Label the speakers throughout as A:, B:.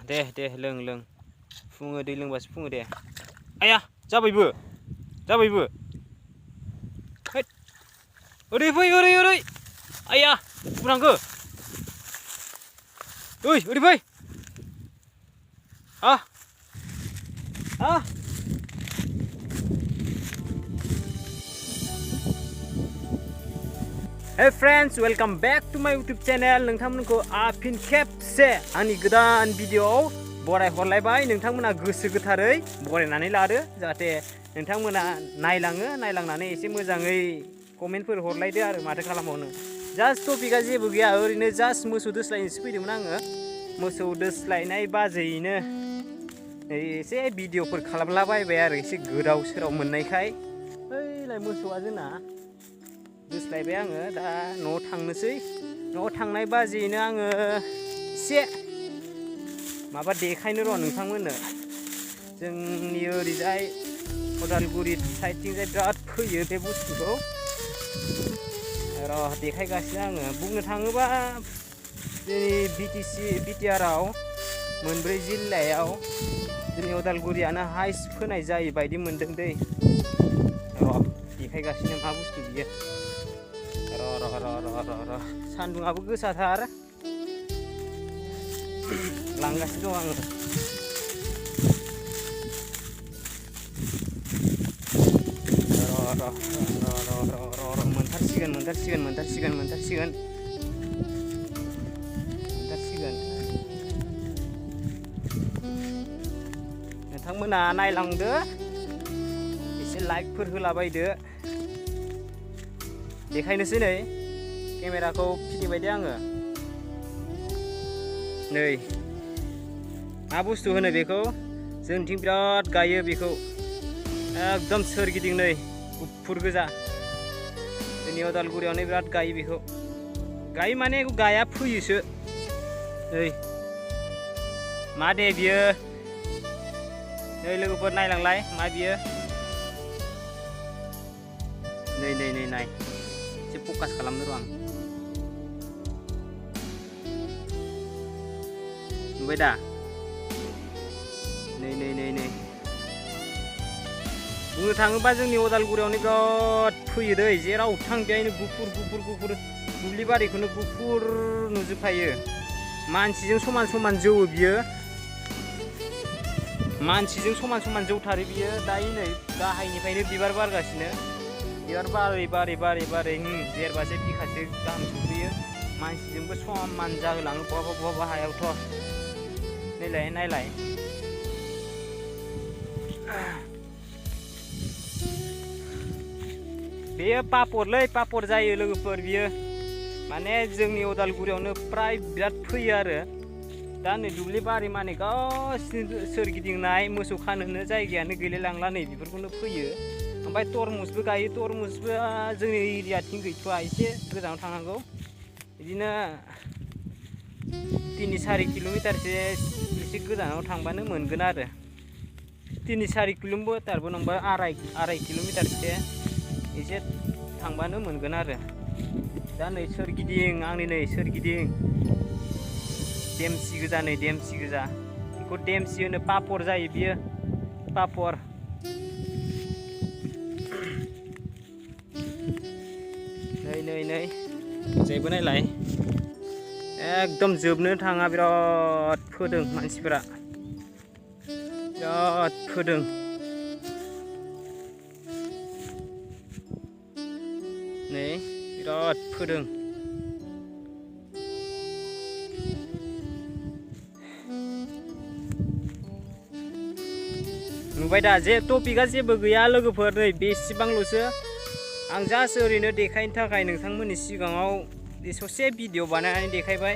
A: दे लों फुङो दै लोंबासो फुङो दे आया जाबायबो ओरै फै ओरै आया बुनांगो ओरै फै Hey friends, welcome back to my YouTube channel. नोंथांमोनखौ फिन खेबसे आंनि गोदान भिडिअ'आव बराय हरलायबाय। नोंथांमोना गोसो गोथारै बरायनानै लादो जाहाथे नोंथांमोना नायलांनानै एसे मोजाङै कमेन्टफोर हरलायदो आरो माथो खालामबावनो। जास्ट टपिकआ जेबो गैया, ओरैनो जास्ट मोसौ दोस्लायनोसो फैदोंमोन आङो। मोसौ दोस्लायनाय बाजैनो एसे भिडिअ'फोर खालामलाबायबाय आरो एसे गोदाव सोराव मोननायखाय। ओइलाय मोसौआ जोंना दोस्लायबाय आङो दा न'आव थांनोसै। न'आव थांनाय बाजैनो आङो एसे माबा देखायनो र' नोंथांमोननो। जोंनि ओरैजाय उदालगुरि साइडथिंजाय बिराद फैयो बे बुस्थुखौ र' देखायगासिनो आङो। बुंनो थाङोबा जोंनि बिटिआरआव मोनब्रै जिल्लायाव जोंनि उदालगुरियानो हाइस्ट फोनाय जायो बायदि मोनदों दै। र' देखायगासिनो मा बुस्थु बियो। र' सान्दुंआबो गोसाथार लांगासिनो दं आङो। र' मोनथारसिगोन। नोंथांमोना नायलांदो, एसे लाइकफोर होलाबायदो। देखायनोसै नै केमेराखौ फिदिंबाय दे आङो। नै मा बुस्थु होनो बेखौ, जोंथिं बिराद गायो बेखौ एकदम सोरगिदिं नै गुफुर गोजा। जोंनि उदालगुरियावनो बिराद गायो बेखौ। गायो माने गाया फोयोसो। नै मा दे बियो, नै लोगोफोर नायलांलाय मा बियो। नै नाय एसे फकास खालामनो र' आं। नुबाय दा? नै बुंनो थाङोबा जोंनि उदालगुरियावनो बिराद फैयो दै। जेराव थां बेहायनो गुफुर दुब्लि बारिखौनो गुफुर नुजोबखायो। मानसिजों समान जौवो बियो, मानसिजों समान जौथारो बियो। दायो नै गाहायनिफ्रायनो बिबार बारगासिनो। बिबार बारै देरबासो बिखासे गाहाम सफैयो। मानसिजोंबो समान जाहोलाङो बहाबा हायावथ'। नायलाय बेयो पापर जायो लोगोफोर। बियो माने जोंनि उदालगुरियावनो फ्राय बिराद फैयो आरो। दा नै दुब्लि बारि माने गासिनो सोरगिदिंनाय मोसौ खानोनो जायगायानो गैलायलांला नै बेफोरखौनो फैयो। ओमफ्राय तरमुसबो गायो। तरमुसबो जोंनि एरियाथिं गैथ'वा, एसे गोजानाव थांनांगौ। बिदिनो 3-4 किल'मिटारसो एसे गोजानाव थांबानो मोनगोन आरो। 3-4 किल'मिटारबो नंबा आराय किल'मिटारसो एसे थांबानो मोनगोन आरो। दा नै सोरगिदिं देमसि गोजा। बेखौ देमसि होनो, पापर जायो बियो पापर। नै जेबो नायलाय एकदम जोबनो थाङा, बिराद फोदों मानसिफोरा, बिराद फोदों। नै बिराद फोदों। नुबाय दा? जे टपिकआ जेबो गैया लोगोफोर, नै बेसेबांल'सो। आं जास्ट ओरैनो देखायनो थाखाय नोंथांमोननि सिगाङाव ससे भिडिअ' बानायनानै देखायबाय।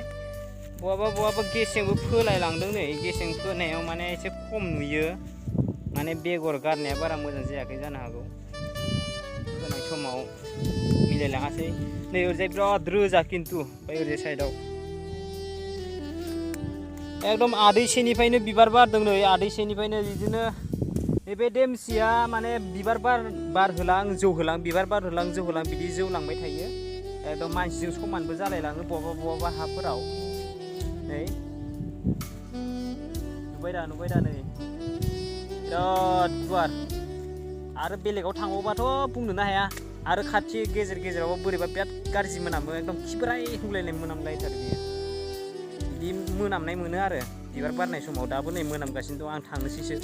A: बहाबा गेसेंबो फोलायलांदों। नै गेसें फोनायाव माने एसे खम नुयो, माने बेगर गारनाया बारा मोजां जायाखै जानो हागौ। फोनाय समाव मिलायलाङासै। नै ओरैजाय बिराद रोजा खिन्थु, ओमफ्राय ओरैजाय साइडआव एकदम आदैसेनिफ्रायनो बिबार बारदों। नै आदैसेनिफ्रायनो बिदिनो नैबे देमसिया माने बिबार बारहोलां जौहोलां बिदि जौलांबाय थायो। एकदम मानसिजों समानबो जालायलाङो बहाबा हाफोराव। नै नुबाय दा नै बिराद गुवार आरो बेलेगाव थांबावबाथ' बुंनोनो हाया आरो खाथि गेजेरावबो बोरैबा बिराद गाज्रि मोनामो एकदम खिब्राय होनलायनाय मोनामलायथारो बियो बिदि मोनामनाय मोनो आरो बिबार बारनाय समाव दाबो नै मोनामगासिनो दं आं थांनोसैसो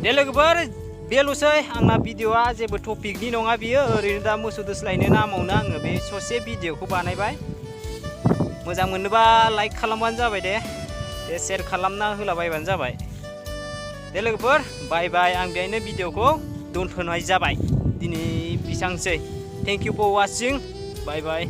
A: दे लोगोफोर बेल'सै आंना भिडिअ'आ जेबो टपिकनि नङा बियो ओरैनो दा मोसौ दोस्लायनो नामावनो आङो बे ससे भिडिअ'खौ बानायबाय मोजां मोनोबा लाइक खालामबानो जाबाय दे शेयार खालामना होलाबायबानो जाबाय दे लोगोफोर बाय बाय आं बेहायनो भिडिअ'खौ दोनथ'नाय जाबाय दिनै बेसांसै thank you for watching bye bye